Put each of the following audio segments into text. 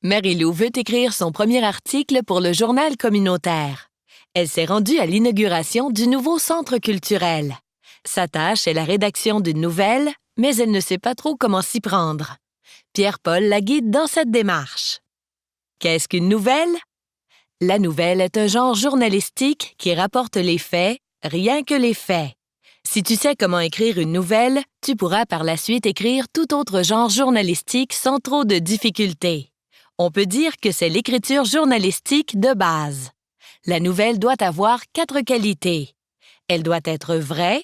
Marie-Lou veut écrire son premier article pour le journal communautaire. Elle s'est rendue à l'inauguration du nouveau centre culturel. Sa tâche est la rédaction d'une nouvelle, mais elle ne sait pas trop comment s'y prendre. Pierre-Paul la guide dans cette démarche. Qu'est-ce qu'une nouvelle? La nouvelle est un genre journalistique qui rapporte les faits, rien que les faits. Si tu sais comment écrire une nouvelle, tu pourras par la suite écrire tout autre genre journalistique sans trop de difficultés. On peut dire que c'est l'écriture journalistique de base. La nouvelle doit avoir 4 qualités. Elle doit être vraie,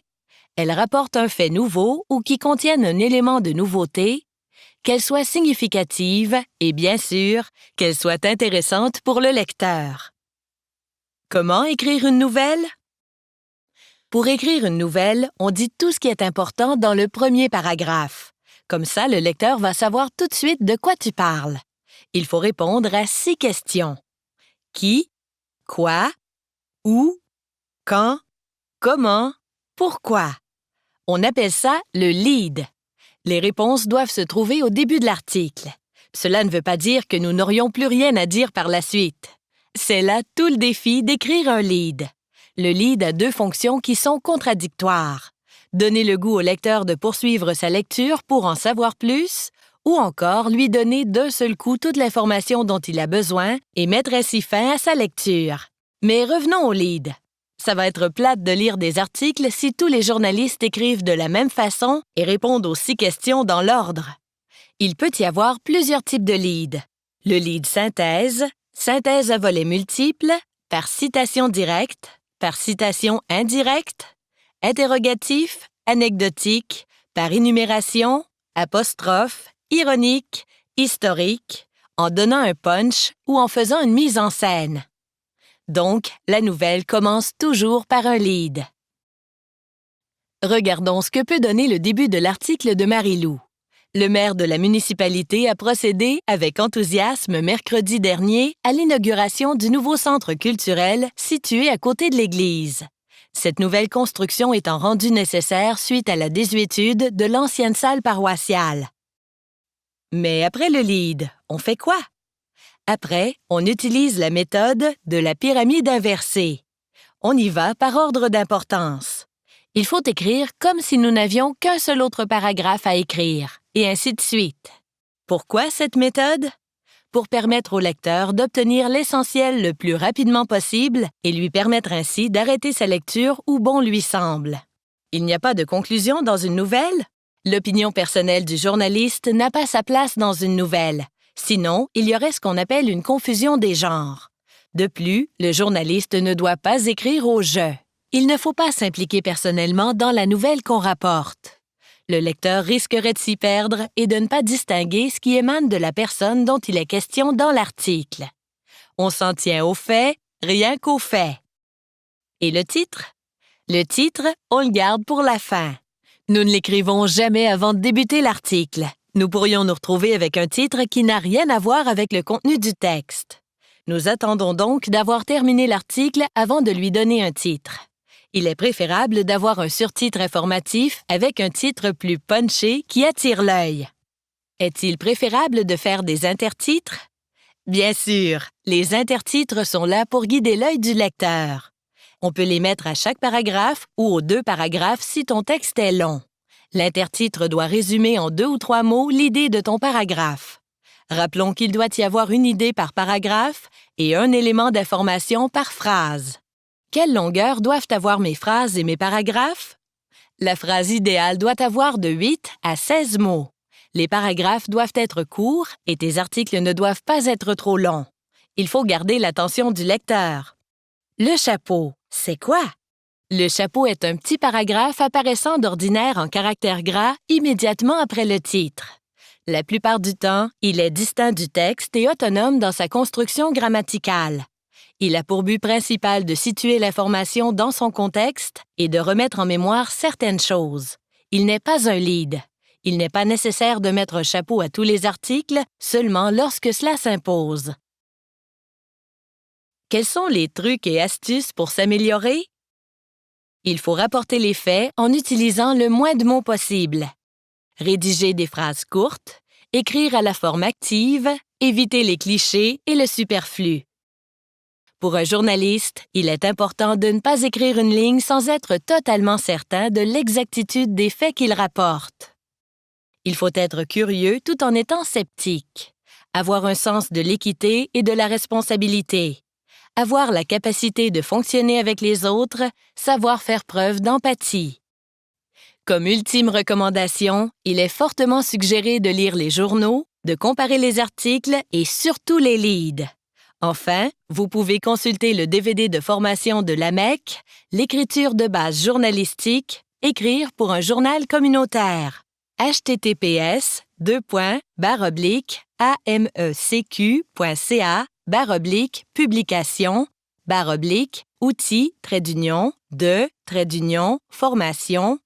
elle rapporte un fait nouveau ou qui contienne un élément de nouveauté, qu'elle soit significative et, bien sûr, qu'elle soit intéressante pour le lecteur. Comment écrire une nouvelle? Pour écrire une nouvelle, on dit tout ce qui est important dans le premier paragraphe. Comme ça, le lecteur va savoir tout de suite de quoi tu parles. Il faut répondre à 6 questions. Qui? Quoi? Où? Quand? Comment? Pourquoi? On appelle ça le lead. Les réponses doivent se trouver au début de l'article. Cela ne veut pas dire que nous n'aurions plus rien à dire par la suite. C'est là tout le défi d'écrire un lead. Le lead a 2 fonctions qui sont contradictoires. Donner le goût au lecteur de poursuivre sa lecture pour en savoir plus, ou encore lui donner d'un seul coup toute l'information dont il a besoin et mettre ainsi fin à sa lecture. Mais revenons au lead. Ça va être plate de lire des articles si tous les journalistes écrivent de la même façon et répondent aux 6 questions dans l'ordre. Il peut y avoir plusieurs types de lead. Le lead synthèse, synthèse à volets multiples, par citation directe, par citation indirecte, interrogatif, anecdotique, par énumération, apostrophe, ironique, historique, en donnant un punch ou en faisant une mise en scène. Donc, la nouvelle commence toujours par un lead. Regardons ce que peut donner le début de l'article de Marie-Lou. Le maire de la municipalité a procédé avec enthousiasme mercredi dernier à l'inauguration du nouveau centre culturel situé à côté de l'église. Cette nouvelle construction étant rendue nécessaire suite à la désuétude de l'ancienne salle paroissiale. Mais après le lead, on fait quoi? Après, on utilise la méthode de la pyramide inversée. On y va par ordre d'importance. Il faut écrire comme si nous n'avions qu'un seul autre paragraphe à écrire, et ainsi de suite. Pourquoi cette méthode? Pour permettre au lecteur d'obtenir l'essentiel le plus rapidement possible et lui permettre ainsi d'arrêter sa lecture où bon lui semble. Il n'y a pas de conclusion dans une nouvelle? L'opinion personnelle du journaliste n'a pas sa place dans une nouvelle. Sinon, il y aurait ce qu'on appelle une confusion des genres. De plus, le journaliste ne doit pas écrire au « je ». Il ne faut pas s'impliquer personnellement dans la nouvelle qu'on rapporte. Le lecteur risquerait de s'y perdre et de ne pas distinguer ce qui émane de la personne dont il est question dans l'article. On s'en tient aux faits, rien qu'aux faits. Et le titre? Le titre, on le garde pour la fin. Nous ne l'écrivons jamais avant de débuter l'article. Nous pourrions nous retrouver avec un titre qui n'a rien à voir avec le contenu du texte. Nous attendons donc d'avoir terminé l'article avant de lui donner un titre. Il est préférable d'avoir un surtitre informatif avec un titre plus punché qui attire l'œil. Est-il préférable de faire des intertitres? Bien sûr, les intertitres sont là pour guider l'œil du lecteur. On peut les mettre à chaque paragraphe ou aux 2 paragraphes si ton texte est long. L'intertitre doit résumer en 2 ou 3 mots l'idée de ton paragraphe. Rappelons qu'il doit y avoir une idée par paragraphe et un élément d'information par phrase. Quelle longueur doivent avoir mes phrases et mes paragraphes? La phrase idéale doit avoir de 8 à 16 mots. Les paragraphes doivent être courts et tes articles ne doivent pas être trop longs. Il faut garder l'attention du lecteur. Le chapeau, c'est quoi? Le chapeau est un petit paragraphe apparaissant d'ordinaire en caractères gras immédiatement après le titre. La plupart du temps, il est distinct du texte et autonome dans sa construction grammaticale. Il a pour but principal de situer l'information dans son contexte et de remettre en mémoire certaines choses. Il n'est pas un lead. Il n'est pas nécessaire de mettre un chapeau à tous les articles, seulement lorsque cela s'impose. Quels sont les trucs et astuces pour s'améliorer? Il faut rapporter les faits en utilisant le moins de mots possible. Rédiger des phrases courtes, écrire à la forme active, éviter les clichés et le superflu. Pour un journaliste, il est important de ne pas écrire une ligne sans être totalement certain de l'exactitude des faits qu'il rapporte. Il faut être curieux tout en étant sceptique, avoir un sens de l'équité et de la responsabilité, avoir la capacité de fonctionner avec les autres, savoir faire preuve d'empathie. Comme ultime recommandation, il est fortement suggéré de lire les journaux, de comparer les articles et surtout les leads. Enfin, vous pouvez consulter le DVD de formation de l'AMEC, l'écriture de base journalistique, écrire pour un journal communautaire. https://amecq.ca/publication/outils-de-formation/.